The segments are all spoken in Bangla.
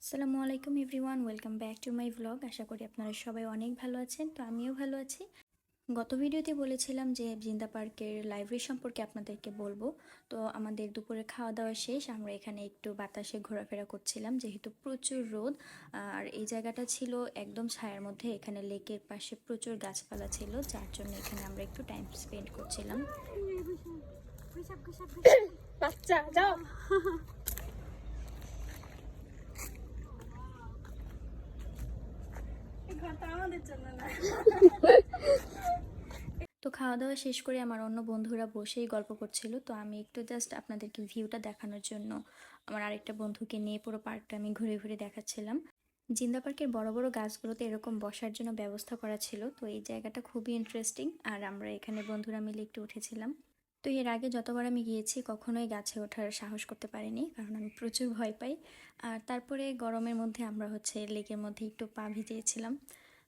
আসসালামু আলাইকুম everyone, welcome back to my vlog. আশা করি আপনারা সবাই অনেক ভালো আছেন। তো আমিও ভালো আছি। গত ভিডিওতে বলেছিলাম যে জিন্দা পার্কের লাইব্রেরি সম্পর্কে আপনাদেরকে বলবো। তো আমাদের দুপুরে খাওয়া দাওয়া শেষ, আমরা এখানে একটু বাতাসে ঘোরাফেরা করছিলাম যেহেতু প্রচুর রোদ। আর এই জায়গাটা ছিল একদম ছায়ার মধ্যে, এখানে লেকের পাশে প্রচুর গাছপালা ছিল, যার জন্য এখানে আমরা একটু টাইম স্পেন্ড করছিলাম। বাচ্চা যাও। তো খাওয়া দাওয়া শেষ করে আমার অন্য বন্ধুরা বসেই গল্প করছিল, তো আমি একটু জাস্ট আপনাদেরকে ভিউটা দেখানোর জন্য আমার আরেকটা বন্ধুকে নিয়ে পুরো পার্কটা আমি ঘুরে ঘুরে দেখাচ্ছিলাম। জিন্দা পার্কের বড় বড় গাছগুলোতে এরকম বসার জন্য ব্যবস্থা করা ছিল, তো এই জায়গাটা খুবই ইন্টারেস্টিং। আর আমরা এখানে বন্ধুরা মিলে একটু উঠেছিলাম। তো এর আগে যতবার আমি গিয়েছি কখনোই গাছে ওঠার সাহস করতে পারিনি, কারণ আমি প্রচুর ভয় পাই। আর তারপরে গরমের মধ্যে আমরা লেকের মধ্যে একটু পা ভিজিয়েছিলাম।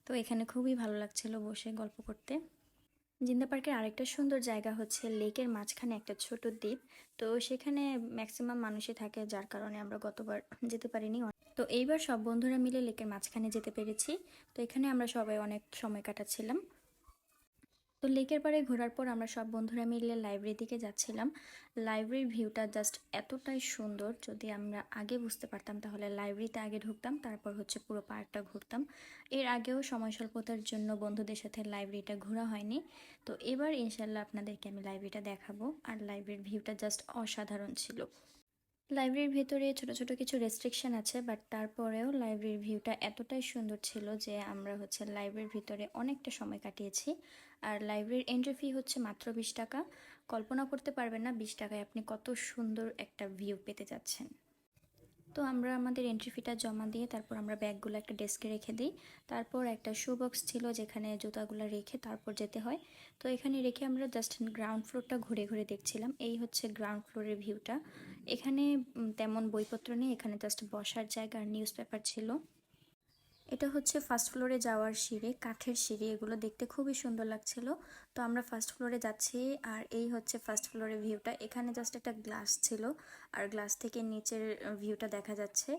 তো এখানে খুবই ভালো লাগছিল বসে গল্প করতে। জিন্দা পার্কের আরেকটা সুন্দর জায়গা হচ্ছে লেকের মাঝখানে একটা ছোট দ্বীপ। তো সেখানে ম্যাক্সিমাম মানুষই থাকে, যার কারণে আমরা গতবার যেতে পারিনি। তো এইবার সব বন্ধুরা মিলে লেকের মাঝখানে যেতে পেরেছি। তো এখানে আমরা সবাই অনেক সময় কাটাচ্ছিলাম। তো লেকের পাড়ে ঘোরার পর আমরা সব বন্ধুরা মিলে লাইব্রেরির দিকে যাচ্ছিলাম। লাইব্রেরির ভিউটা জাস্ট এতটাই সুন্দর, যদি আমরা আগে বুঝতে পারতাম তাহলে লাইব্রেরিতে আগে ঢুকতাম, তারপর পুরো পার্কটা ঘুরতাম। এর আগেও সময় স্বল্পতার জন্য বন্ধুদের সাথে লাইব্রেরিটা ঘোরা হয়নি। তো এবার ইনশাল্লাহ আপনাদেরকে আমি লাইব্রেরিটা দেখাবো। আর লাইব্রেরির ভিউটা জাস্ট অসাধারণ ছিল। লাইব্রেরির ভেতরে ছোট ছোট কিছু রেস্ট্রিকশন আছে, বাট তারপরেও লাইব্রেরির ভিউটা এতটাই সুন্দর ছিল যে আমরা লাইব্রেরির ভিতরে অনেকটা সময় কাটিয়েছি। আর লাইব্রেরির এন্ট্রি ফি হচ্ছে মাত্র 20 টাকা। কল্পনা করতে পারবেন না 20 টাকায় আপনি কত সুন্দর একটা ভিউ পেতে যাচ্ছেন। তো আমরা আমাদের এন্ট্রি ফিটা জমা দিয়ে তারপর আমরা ব্যাগগুলো একটা ডেস্কে রেখে দিই। তারপর একটা শু বক্স ছিল যেখানে জুতাগুলো রেখে তারপর যেতে হয়। তো এখানে রেখে আমরা জাস্ট গ্রাউন্ড ফ্লোরটা ঘুরে ঘুরে দেখছিলাম। এই হচ্ছে গ্রাউন্ড ফ্লোরের ভিউটা। এখানে তেমন বইপত্র নেই, এখানে জাস্ট বসার জায়গা আর নিউজ পেপার ছিল। এটা হচ্ছে ফার্স্ট ফ্লোরে যাওয়ার সিঁড়ি, কাঠের সিঁড়ি, এগুলো দেখতে খুবই সুন্দর লাগছিল। তো আমরা ফার্স্ট ফ্লোরে যাচ্ছি। আর এই হচ্ছে ফার্স্ট ফ্লোরের ভিউটা। এখানে জাস্ট একটা গ্লাস ছিল, আর গ্লাস থেকে নিচের ভিউটা দেখা যাচ্ছে।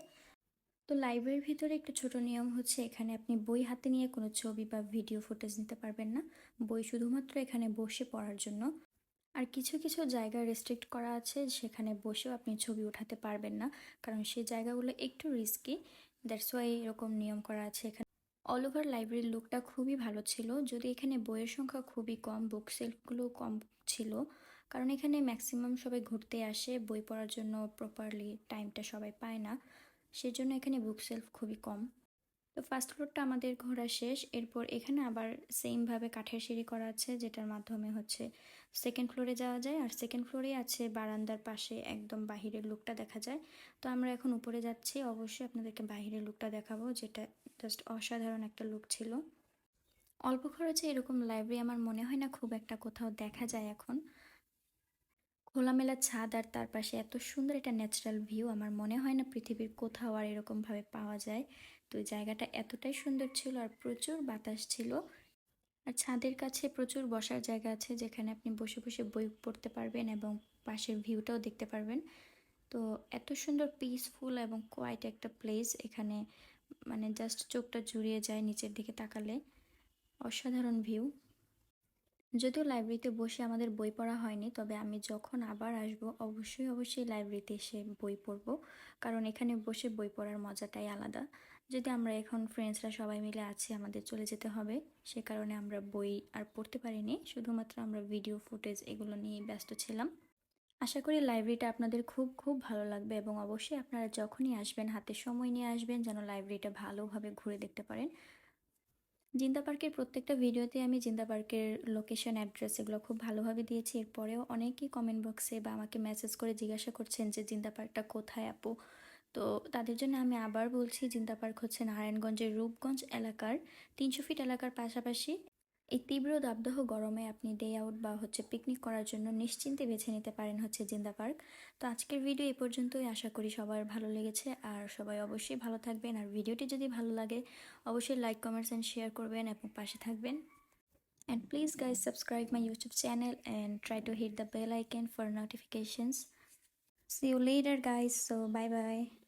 তো লাইব্রেরির ভিতরে একটু ছোট নিয়ম হচ্ছে, এখানে আপনি বই হাতে নিয়ে কোনো ছবি বা ভিডিও ফুটেজ নিতে পারবেন না। বই শুধুমাত্র এখানে বসে পড়ার জন্য। আর কিছু কিছু জায়গা রেস্ট্রিক্ট করা আছে, সেখানে বসেও আপনি ছবি উঠাতে পারবেন না, কারণ সেই জায়গাগুলো একটু রিস্কি। দ্যাটস ওয়াই এরকম নিয়ম করা আছে এখানে। অল ওভার লাইব্রেরির লুকটা খুবই ভালো ছিল, যদি এখানে বইয়ের সংখ্যা খুবই কম, বুক সেলফগুলো কম ছিল। কারণ এখানে ম্যাক্সিমাম সবাই ঘুরতে আসে, বই পড়ার জন্য প্রপারলি টাইমটা সবাই পায় না, সেজন্য এখানে বুক সেলফ খুবই কম। তো ফার্স্ট ফ্লোরটা আমাদের ঘোরা শেষ। এরপর এখানে আবার সেমভাবে কাঠের সিঁড়ি করা আছে, যেটার মাধ্যমে সেকেন্ড ফ্লোরে যাওয়া যায়। আর সেকেন্ড ফ্লোরে আছে বারান্দার পাশে একদম বাহিরের লুকটা দেখা যায়। তো আমরা এখন উপরে যাচ্ছি, অবশ্যই আপনাদেরকে বাহিরের লুকটা দেখাবো, যেটা জাস্ট অসাধারণ একটা লুক ছিল। অল্প খরচে এরকম লাইব্রেরি আমার মনে হয় না খুব একটা কোথাও দেখা যায় এখন। খোলামেলা ছাদ আর তার পাশে এত সুন্দর একটা ন্যাচারাল ভিউ আমার মনে হয় না পৃথিবীর কোথাও আর এরকমভাবে পাওয়া যায়। তো এই জায়গাটা এতটাই সুন্দর ছিল, আর প্রচুর বাতাস ছিল। আর ছাদের কাছে প্রচুর বসার জায়গা আছে, যেখানে আপনি বসে বসে বই পড়তে পারবেন এবং পাশের ভিউটাও দেখতে পারবেন। তো এত সুন্দর পিসফুল এবং কোয়াইট একটা প্লেস এখানে, মানে জাস্ট চোখটা জুড়িয়ে যায় নিচের দিকে তাকালে। অসাধারণ ভিউ। যদিও লাইব্রেরিতে বসে আমাদের বই পড়া হয়নি, তবে আমি যখন আবার আসবো অবশ্যই অবশ্যই লাইব্রেরিতে এসে বই পড়বো, কারণ এখানে বসে বই পড়ার মজাটাই আলাদা। যদি আমরা এখন ফ্রেন্ডসরা সবাই মিলে আছি, আমাদের চলে যেতে হবে, সে কারণে আমরা বই আর পড়তে পারিনি, শুধুমাত্র আমরা ভিডিও ফুটেজ এগুলো নিয়ে ব্যস্ত ছিলাম। আশা করি লাইব্রেরিটা আপনাদের খুব খুব ভালো লাগবে, এবং অবশ্যই আপনারা যখনই আসবেন হাতে সময় নিয়ে আসবেন, যেন লাইব্রেরিটা ভালোভাবে ঘুরে দেখতে পারেন। জিন্দা পার্কের প্রত্যেকটা ভিডিওতে আমি জিন্দা পার্কের লোকেশন, অ্যাড্রেস এগুলো খুব ভালোভাবে দিয়েছি। এরপরেও অনেকেই কমেন্ট বক্সে বা আমাকে মেসেজ করে জিজ্ঞাসা করছেন যে জিন্দা পার্কটা কোথায় আপু। তো তাদের জন্য আমি আবার বলছি, জিন্দা পার্ক হচ্ছে নারায়ণগঞ্জের রূপগঞ্জ এলাকার 300 ফিট এলাকার পাশাপাশি। এই তীব্র দাবদাহ গরমে আপনি ডে আউট বা পিকনিক করার জন্য নিশ্চিন্তে বেছে নিতে পারেন জিন্দা পার্ক। তো আজকের ভিডিও এই পর্যন্তই, আশা করি সবার ভালো লেগেছে, আর সবাই অবশ্যই ভালো থাকবেন। আর ভিডিওটি যদি ভালো লাগে অবশ্যই লাইক, কমেন্টস অ্যান্ড শেয়ার করবেন এবং পাশে থাকবেন। And please guys, subscribe my YouTube channel and try to hit the bell icon for notifications. See you later guys, so bye bye.